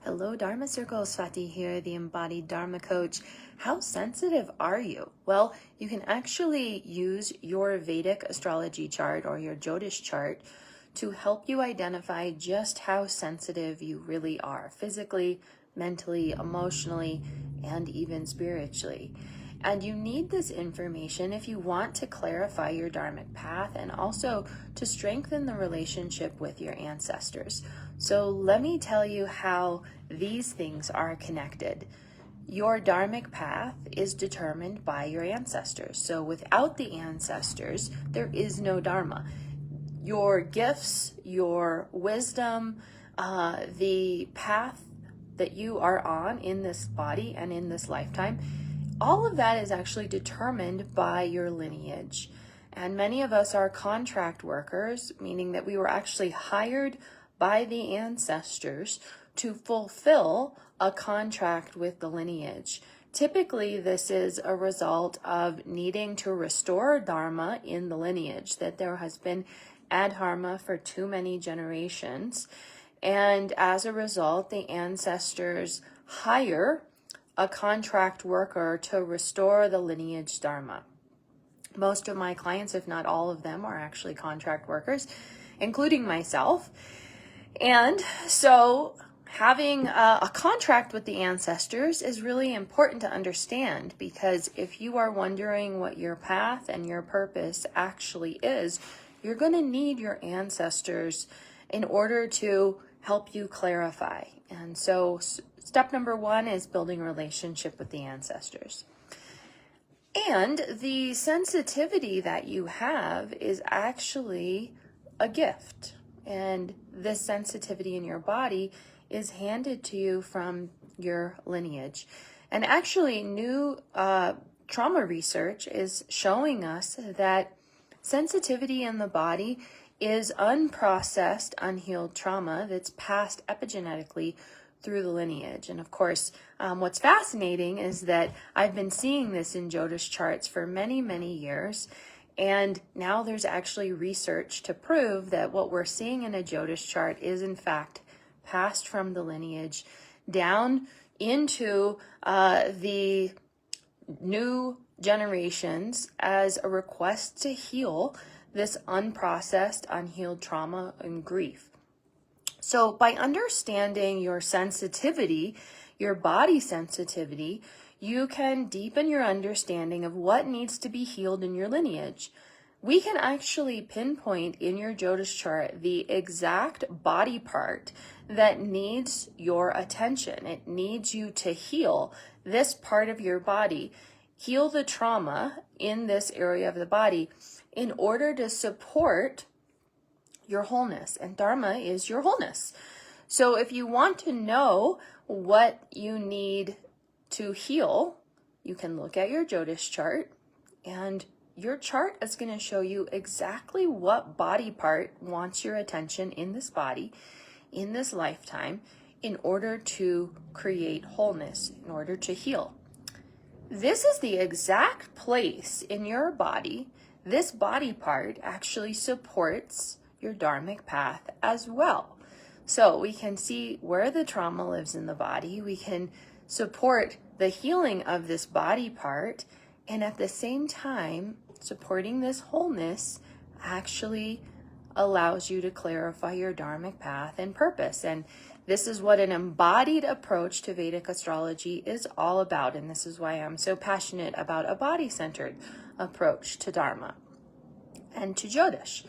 Hello, Dharma Circle. Swati here, the embodied Dharma coach. How sensitive are you? Well, you can actually use your Vedic astrology chart or your Jyotish chart to help you identify just how sensitive you really are, physically, mentally, emotionally, and even spiritually. And you need this information if you want to clarify your dharmic path and also to strengthen the relationship with your ancestors. So let me tell you how these things are connected. Your dharmic path is determined by your ancestors. So without the ancestors, there is no dharma. Your gifts, your wisdom, the path that you are on in this body and in this lifetime, all of that is actually determined by your lineage. And many of us are contract workers, meaning that we were actually hired by the ancestors to fulfill a contract with the lineage. Typically, this is a result of needing to restore dharma in the lineage, that there has been adharma for too many generations. And as a result, the ancestors hire a contract worker to restore the lineage dharma. Most of my clients, if not all of them, are actually contract workers, including myself. And so having a contract with the ancestors is really important to understand, because if you are wondering what your path and your purpose actually is, you're going to need your ancestors in order to help you clarify. And so step number one is building a relationship with the ancestors. And the sensitivity that you have is actually a gift. And this sensitivity in your body is handed to you from your lineage. And actually, new trauma research is showing us that sensitivity in the body is unprocessed, unhealed trauma that's passed epigenetically through the lineage. And of course, what's fascinating is that I've been seeing this in Jyotish charts for many, many years. And now there's actually research to prove that what we're seeing in a Jyotish chart is in fact passed from the lineage down into the new generations as a request to heal this unprocessed, unhealed trauma and grief. So by understanding your sensitivity, your body sensitivity, you can deepen your understanding of what needs to be healed in your lineage. We can actually pinpoint in your Jyotish chart the exact body part that needs your attention. It needs you to heal this part of your body, heal the trauma in this area of the body in order to support your wholeness. And Dharma is your wholeness. So if you want to know what you need to heal, you can look at your Jyotish chart, and your chart is going to show you exactly what body part wants your attention in this body, in this lifetime, in order to create wholeness, in order to heal. This is the exact place in your body. This body part actually supports your dharmic path as well. So we can see where the trauma lives in the body. We can support the healing of this body part, and at the same time, supporting this wholeness actually allows you to clarify your dharmic path and purpose. And this is what an embodied approach to Vedic astrology is all about. And this is why I'm so passionate about a body-centered approach to Dharma and to Jyotish.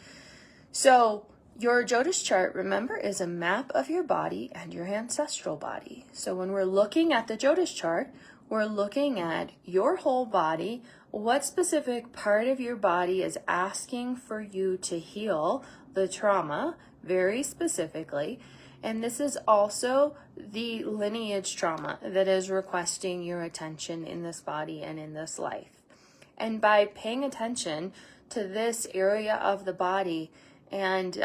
So your Jyotish chart, remember, is a map of your body and your ancestral body. So when we're looking at the Jyotish chart, we're looking at your whole body. What specific part of your body is asking for you to heal the trauma very specifically? And this is also the lineage trauma that is requesting your attention in this body and in this life. And by paying attention to this area of the body, and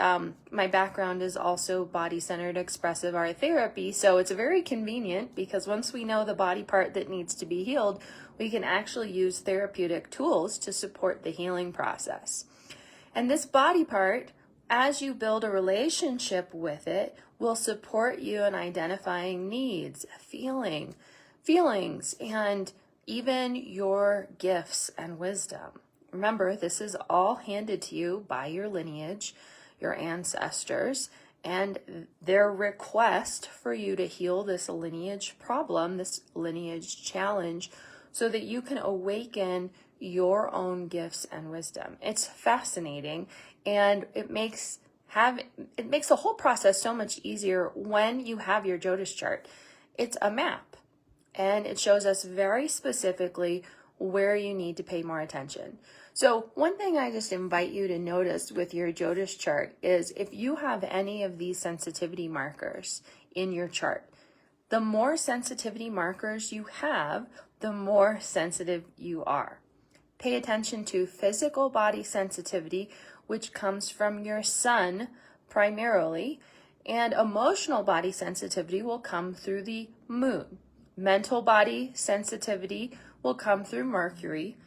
my background is also body-centered expressive art therapy, so it's very convenient because once we know the body part that needs to be healed, we can actually use therapeutic tools to support the healing process. And this body part, as you build a relationship with it, will support you in identifying needs, feelings, and even your gifts and wisdom. Remember, this is all handed to you by your lineage, your ancestors, and their request for you to heal this lineage problem, this lineage challenge, so that you can awaken your own gifts and wisdom. It's fascinating, and it makes the whole process so much easier when you have your Jyotish chart. It's a map, and it shows us very specifically where you need to pay more attention. So one thing I just invite you to notice with your Jyotish chart is if you have any of these sensitivity markers in your chart, the more sensitivity markers you have, the more sensitive you are. Pay attention to physical body sensitivity, which comes from your sun primarily, and emotional body sensitivity will come through the moon. Mental body sensitivity will come through Mercury,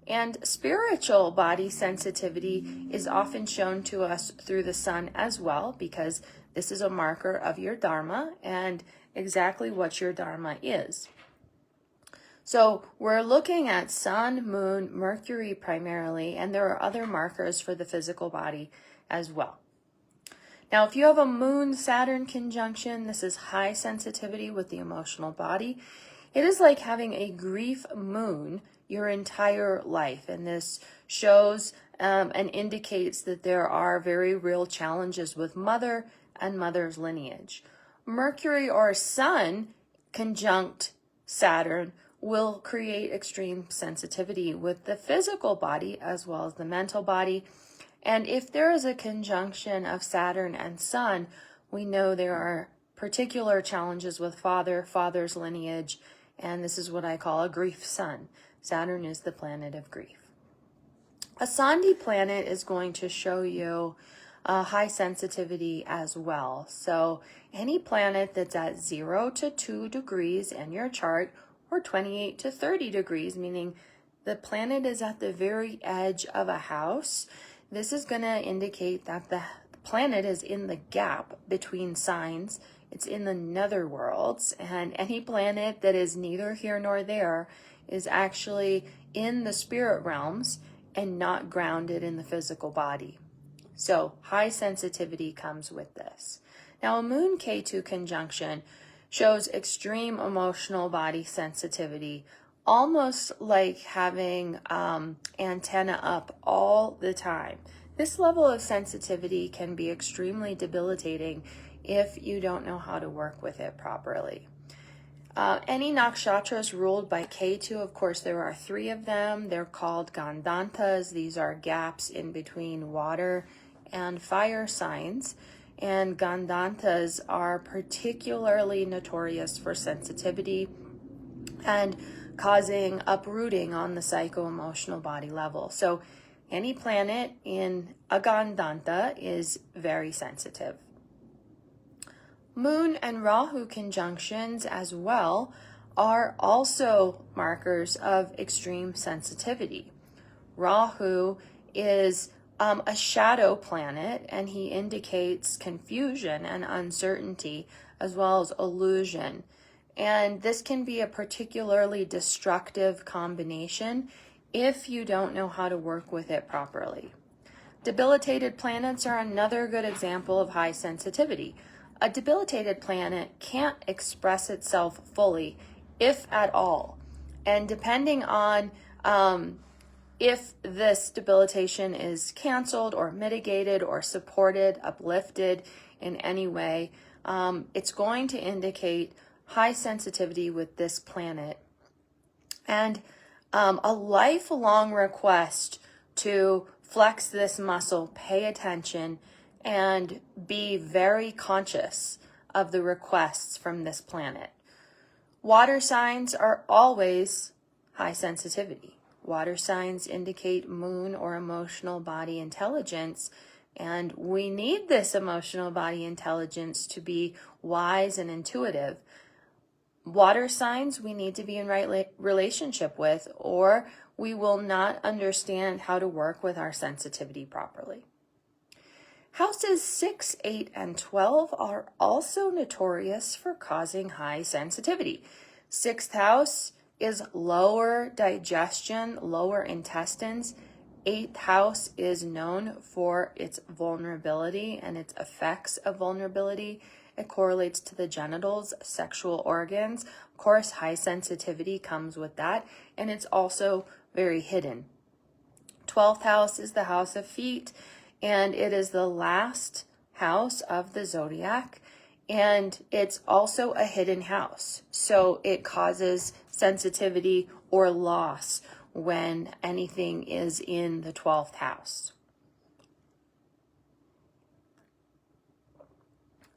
and spiritual body sensitivity is often shown to us through the sun as well, because this is a marker of your Dharma and exactly what your Dharma is. So we're looking at sun, moon, Mercury primarily, and there are other markers for the physical body as well. Now, if you have a moon-Saturn conjunction, this is high sensitivity with the emotional body. It is like having a grief moon your entire life, and this shows and indicates that there are very real challenges with mother and mother's lineage. Mercury or Sun conjunct Saturn will create extreme sensitivity with the physical body as well as the mental body. And if there is a conjunction of Saturn and Sun, we know there are particular challenges with father's lineage, and this is what I call a grief sun. Saturn is the planet of grief. A Sandhi planet is going to show you high sensitivity as well. So any planet that's at 0 to 2 degrees in your chart, or 28 to 30 degrees, meaning the planet is at the very edge of a house, this is going to indicate that the planet is in the gap between signs. It's in the netherworlds, and any planet that is neither here nor there is actually in the spirit realms and not grounded in the physical body. So high sensitivity comes with this. Now, a moon Ketu conjunction shows extreme emotional body sensitivity, almost like having antenna up all the time. This level of sensitivity can be extremely debilitating if you don't know how to work with it properly. Any nakshatras ruled by Ketu, of course, there are 3 of them. They're called Gandhantas. These are gaps in between water and fire signs. And Gandhantas are particularly notorious for sensitivity and causing uprooting on the psycho-emotional body level. So any planet in a Gandhanta is very sensitive. Moon and Rahu conjunctions as well are also markers of extreme sensitivity. Rahu is a shadow planet, and he indicates confusion and uncertainty as well as illusion. And this can be a particularly destructive combination if you don't know how to work with it properly. Debilitated planets are another good example of high sensitivity. A debilitated planet can't express itself fully, if at all. And depending on if this debilitation is canceled or mitigated or supported, uplifted in any way, it's going to indicate high sensitivity with this planet. And a lifelong request to flex this muscle, pay attention, and be very conscious of the requests from this planet. Water signs are always high sensitivity. Water signs indicate moon or emotional body intelligence, and we need this emotional body intelligence to be wise and intuitive. Water signs we need to be in right relationship with, or we will not understand how to work with our sensitivity properly. Houses 6, 8, and 12 are also notorious for causing high sensitivity. Sixth house is lower digestion, lower intestines. Eighth house is known for its vulnerability and its effects of vulnerability. It correlates to the genitals, sexual organs. Of course, high sensitivity comes with that, and it's also very hidden. 12th house is the house of feet, and it is the last house of the zodiac, and it's also a hidden house. So it causes sensitivity or loss when anything is in the 12th house.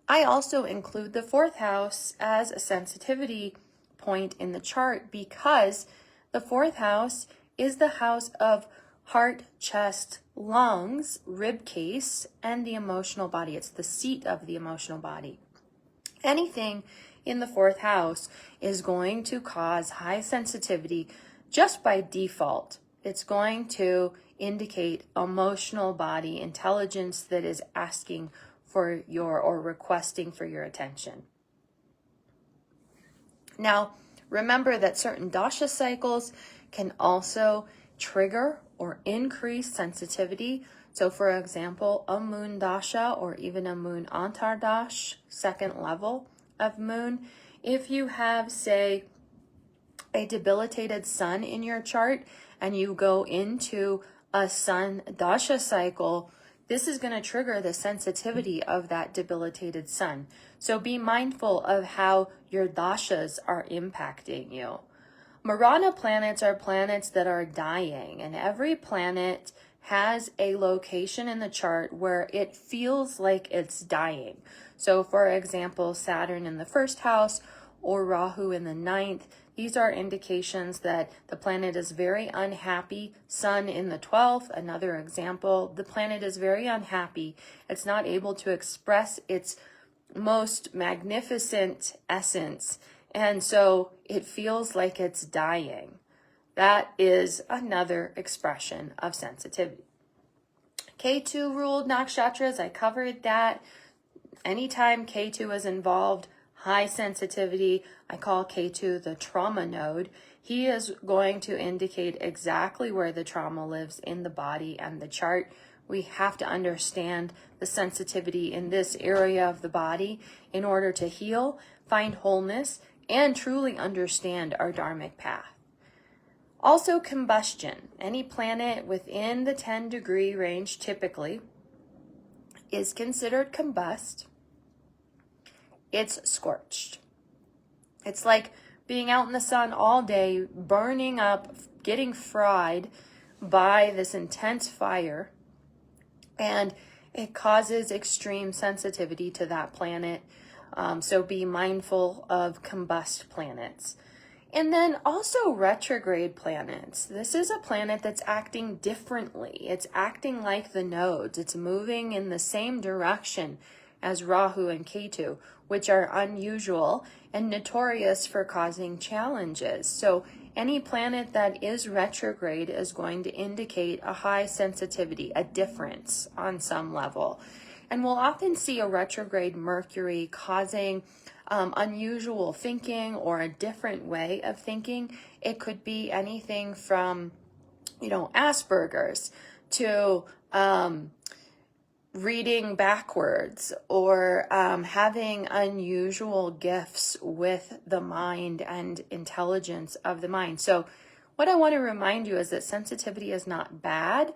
I also include the 4th house as a sensitivity point in the chart because the 4th house is the house of heart, chest, lungs, rib case, and the emotional body. It's the seat of the emotional body. Anything in the 4th house is going to cause high sensitivity just by default. It's going to indicate emotional body intelligence that is asking for your or requesting for your attention. Now, remember that certain dasha cycles can also trigger or increase sensitivity. So for example, a moon dasha or even a moon antardash, second level of moon, if you have, say, a debilitated sun in your chart and you go into a sun dasha cycle, this is going to trigger the sensitivity of that debilitated sun. So be mindful of how your dashas are impacting you. Marana planets are planets that are dying, and every planet has a location in the chart where it feels like it's dying. So for example, Saturn in the 1st house or Rahu in the 9th, these are indications that the planet is very unhappy. Sun in the 12th, another example, the planet is very unhappy. It's not able to express its most magnificent essence, and so it feels like it's dying. That is another expression of sensitivity. Ketu ruled nakshatras, I covered that. Anytime Ketu is involved, high sensitivity. I call Ketu the trauma node. He is going to indicate exactly where the trauma lives in the body and the chart. We have to understand the sensitivity in this area of the body in order to heal, find wholeness, and truly understand our dharmic path. Also combustion. Any planet within the 10-degree range typically is considered combust. It's scorched. It's like being out in the sun all day, burning up, getting fried by this intense fire, and it causes extreme sensitivity to that planet. So be mindful of combust planets. And then also retrograde planets. This is a planet that's acting differently. It's acting like the nodes. It's moving in the same direction as Rahu and Ketu, which are unusual and notorious for causing challenges. So any planet that is retrograde is going to indicate a high sensitivity, a difference on some level. And we'll often see a retrograde Mercury causing unusual thinking or a different way of thinking. It could be anything from, Asperger's to reading backwards or having unusual gifts with the mind and intelligence of the mind. So what I want to remind you is that sensitivity is not bad.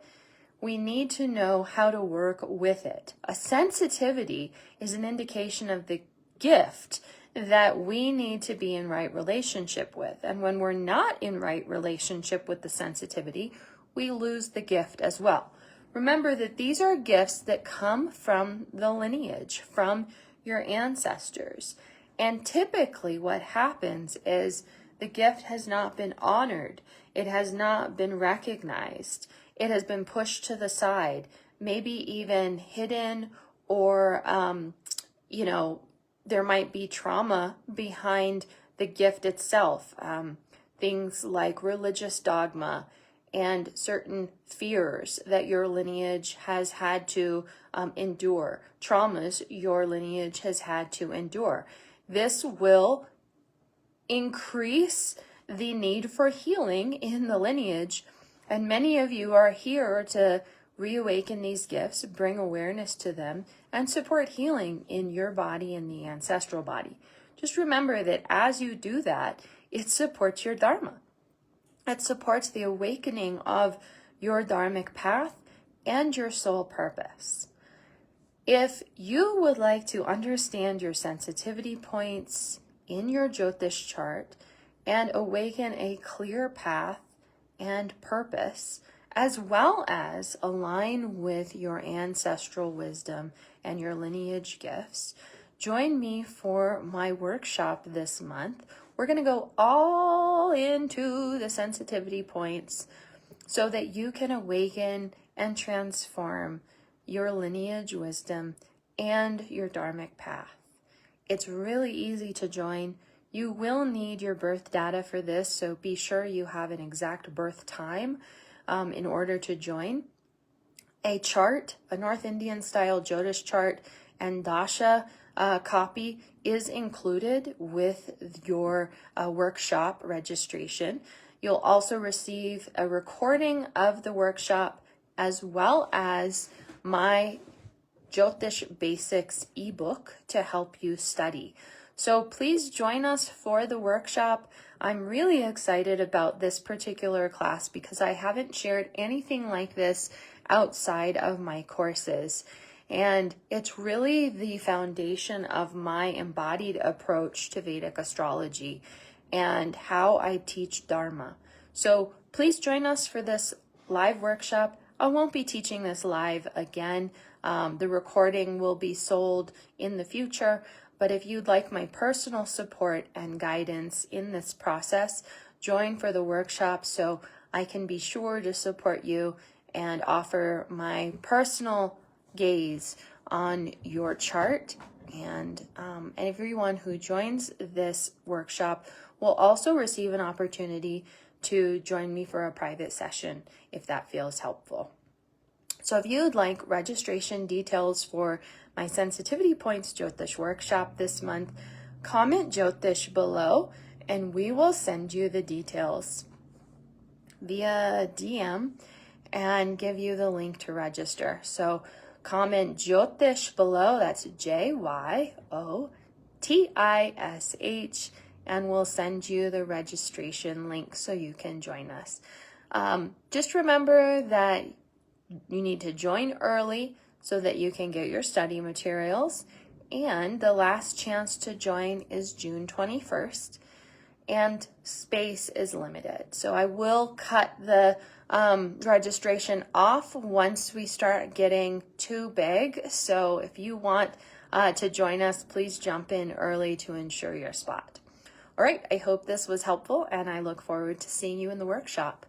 We need to know how to work with it. A sensitivity is an indication of the gift that we need to be in right relationship with. And when we're not in right relationship with the sensitivity, we lose the gift as well. Remember that these are gifts that come from the lineage, from your ancestors. And typically what happens is the gift has not been honored. It has not been recognized. It has been pushed to the side, maybe even hidden, or, there might be trauma behind the gift itself. Things like religious dogma and certain fears that your lineage has had to endure, traumas your lineage has had to endure. This will increase the need for healing in the lineage, and many of you are here to reawaken these gifts, bring awareness to them, and support healing in your body and the ancestral body. Just remember that as you do that, it supports your Dharma. It supports the awakening of your dharmic path and your soul purpose. If you would like to understand your sensitivity points in your Jyotish chart and awaken a clear path and purpose, as well as align with your ancestral wisdom and your lineage gifts, join me for my workshop this month. We're going to go all into the sensitivity points so that you can awaken and transform your lineage wisdom and your dharmic path. It's really easy to join. You will need your birth data for this, so be sure you have an exact birth time in order to join. A chart, a North Indian style Jyotish chart and dasha copy is included with your workshop registration. You'll also receive a recording of the workshop as well as my Jyotish Basics ebook to help you study. So please join us for the workshop. I'm really excited about this particular class because I haven't shared anything like this outside of my courses. And it's really the foundation of my embodied approach to Vedic astrology and how I teach Dharma. So please join us for this live workshop. I won't be teaching this live again. The recording will be sold in the future, but if you'd like my personal support and guidance in this process, join for the workshop so I can be sure to support you and offer my personal gaze on your chart. And everyone who joins this workshop will also receive an opportunity to join me for a private session if that feels helpful. So if you'd like registration details for my Sensitivity Points Jyotish Workshop this month, comment Jyotish below and we will send you the details via DM and give you the link to register. So comment Jyotish below, that's JYOTISH, and we'll send you the registration link so you can join us. Just remember that you need to join early so that you can get your study materials. And the last chance to join is June 21st. And space is limited. So I will cut the registration off once we start getting too big. So if you want to join us, please jump in early to ensure your spot. All right, I hope this was helpful and I look forward to seeing you in the workshop.